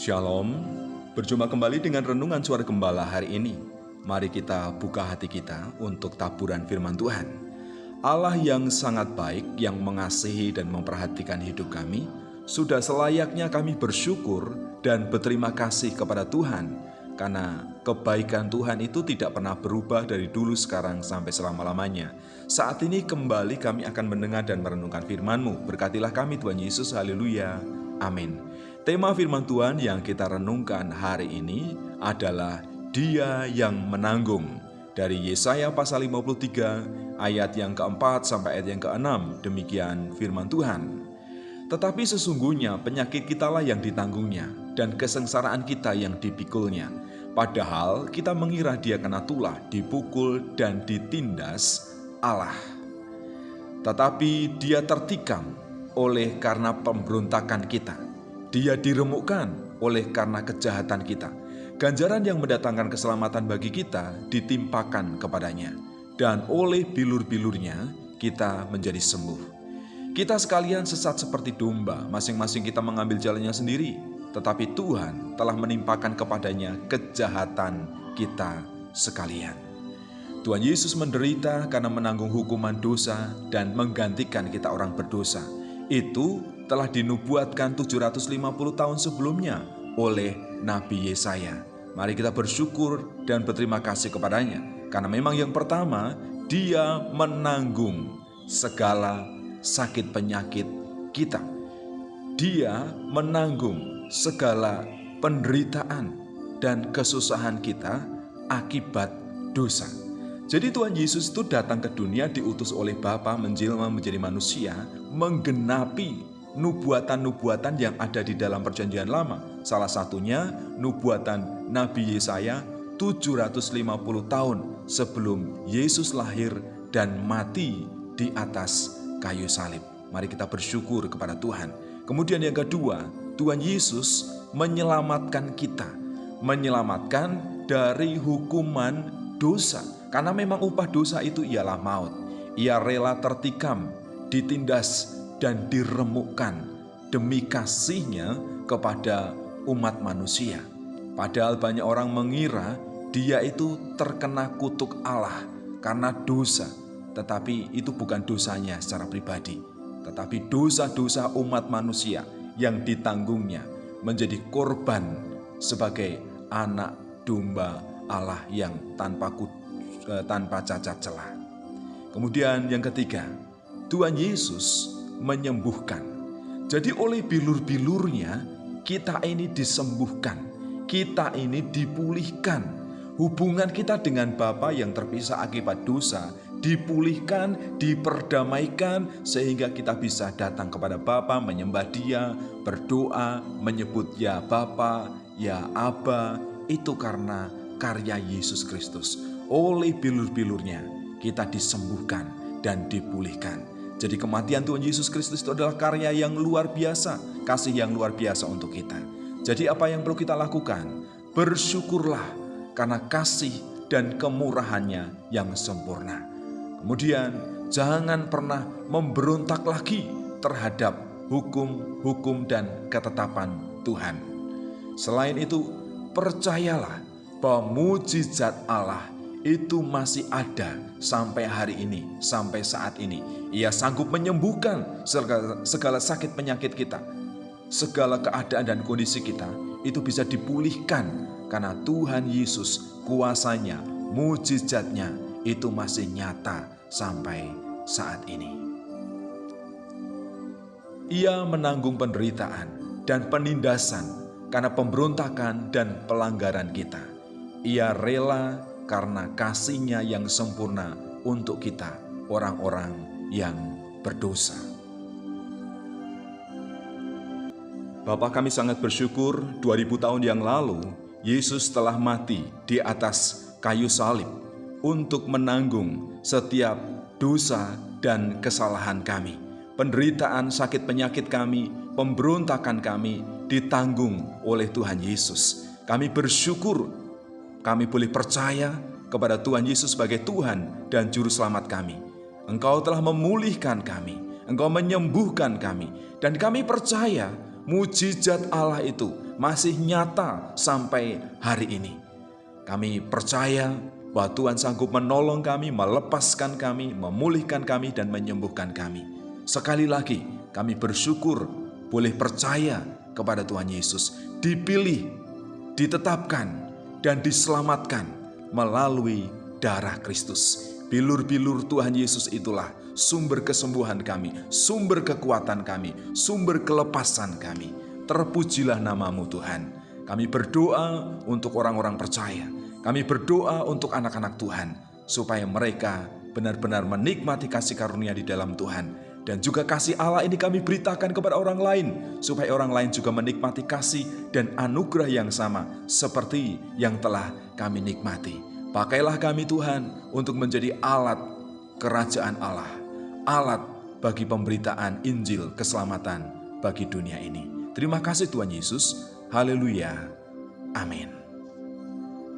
Shalom, berjumpa kembali dengan Renungan Suara Gembala hari ini. Mari kita buka hati kita untuk taburan firman Tuhan. Allah yang sangat baik, yang mengasihi dan memperhatikan hidup kami, sudah selayaknya kami bersyukur dan berterima kasih kepada Tuhan, karena kebaikan Tuhan itu tidak pernah berubah dari dulu, sekarang, sampai selama-lamanya. Saat ini kembali kami akan mendengar dan merenungkan firman-Mu. Berkatilah kami Tuhan Yesus, haleluya, amin. Tema firman Tuhan yang kita renungkan hari ini adalah Dia yang menanggung. Dari Yesaya pasal 53 ayat yang keempat sampai ayat yang keenam, demikian firman Tuhan. Tetapi sesungguhnya penyakit kitalah yang ditanggungnya, dan kesengsaraan kita yang dipikulnya. Padahal kita mengira Dia kena tulah, dipukul dan ditindas Allah. Tetapi Dia tertikam oleh karena pemberontakan kita. Dia diremukkan oleh karena kejahatan kita. Ganjaran yang mendatangkan keselamatan bagi kita ditimpakan kepadanya. Dan oleh bilur-bilurnya kita menjadi sembuh. Kita sekalian sesat seperti domba, masing-masing kita mengambil jalannya sendiri. Tetapi Tuhan telah menimpakan kepadanya kejahatan kita sekalian. Tuhan Yesus menderita karena menanggung hukuman dosa dan menggantikan kita orang berdosa. Itu telah dinubuatkan 750 tahun sebelumnya oleh Nabi Yesaya. Mari kita bersyukur dan berterima kasih kepadanya, karena memang yang pertama, Dia menanggung segala sakit penyakit kita. Dia menanggung segala penderitaan dan kesusahan kita akibat dosa. Jadi Tuhan Yesus itu datang ke dunia, diutus oleh Bapa, menjelma menjadi manusia, menggenapi nubuatan-nubuatan yang ada di dalam perjanjian lama. Salah satunya nubuatan Nabi Yesaya 750 tahun sebelum Yesus lahir dan mati di atas kayu salib. Mari kita bersyukur kepada Tuhan. Kemudian yang kedua, Tuhan Yesus menyelamatkan kita. Menyelamatkan dari hukuman dosa. Karena memang upah dosa itu ialah maut. Ia rela tertikam, ditindas, dan diremukkan demi kasihnya kepada umat manusia. Padahal banyak orang mengira Dia itu terkena kutuk Allah karena dosa. Tetapi itu bukan dosanya secara pribadi, tetapi dosa-dosa umat manusia yang ditanggungnya menjadi korban sebagai anak domba Allah yang tanpa cacat celah. Kemudian yang ketiga, Tuhan Yesus menyembuhkan. Jadi oleh bilur-bilurnya kita ini disembuhkan, kita ini dipulihkan. Hubungan kita dengan Bapa yang terpisah akibat dosa dipulihkan, diperdamaikan, sehingga kita bisa datang kepada Bapa, menyembah Dia, berdoa, menyebut ya Bapa, ya Aba. Itu karena karya Yesus Kristus. Oleh bilur-bilurnya kita disembuhkan dan dipulihkan. Jadi kematian Tuhan Yesus Kristus itu adalah karya yang luar biasa, kasih yang luar biasa untuk kita. Jadi apa yang perlu kita lakukan? Bersyukurlah karena kasih dan kemurahannya yang sempurna. Kemudian jangan pernah memberontak lagi terhadap hukum dan ketetapan Tuhan. Selain itu, percayalah bahwa mujizat Allah itu masih ada sampai hari ini, sampai saat ini. Ia sanggup menyembuhkan segala sakit penyakit kita. Segala keadaan dan kondisi kita itu bisa dipulihkan karena Tuhan Yesus, kuasanya, mujizatnya itu masih nyata sampai saat ini. Ia menanggung penderitaan dan penindasan karena pemberontakan dan pelanggaran kita. Ia rela karena kasih-Nya yang sempurna untuk kita, orang-orang yang berdosa. Bapa, kami sangat bersyukur 2000 tahun yang lalu Yesus telah mati di atas kayu salib untuk menanggung setiap dosa dan kesalahan kami. Penderitaan, sakit penyakit kami, pemberontakan kami ditanggung oleh Tuhan Yesus. Kami bersyukur kami boleh percaya kepada Tuhan Yesus sebagai Tuhan dan Juru Selamat kami. Engkau telah memulihkan kami, Engkau menyembuhkan kami, dan kami percaya mujizat Allah itu masih nyata sampai hari ini. Kami percaya bahwa Tuhan sanggup menolong kami, melepaskan kami, memulihkan kami, dan menyembuhkan kami. Sekali lagi, kami bersyukur boleh percaya kepada Tuhan Yesus, dipilih, ditetapkan, dan diselamatkan melalui darah Kristus. Bilur-bilur Tuhan Yesus itulah sumber kesembuhan kami, sumber kekuatan kami, sumber kelepasan kami. Terpujilah namamu Tuhan. Kami berdoa untuk orang-orang percaya. Kami berdoa untuk anak-anak Tuhan, supaya mereka benar-benar menikmati kasih karunia di dalam Tuhan. Dan juga kasih Allah ini kami beritakan kepada orang lain, supaya orang lain juga menikmati kasih dan anugerah yang sama seperti yang telah kami nikmati. Pakailah kami Tuhan untuk menjadi alat kerajaan Allah, alat bagi pemberitaan Injil keselamatan bagi dunia ini. Terima kasih Tuhan Yesus. Haleluya. Amin.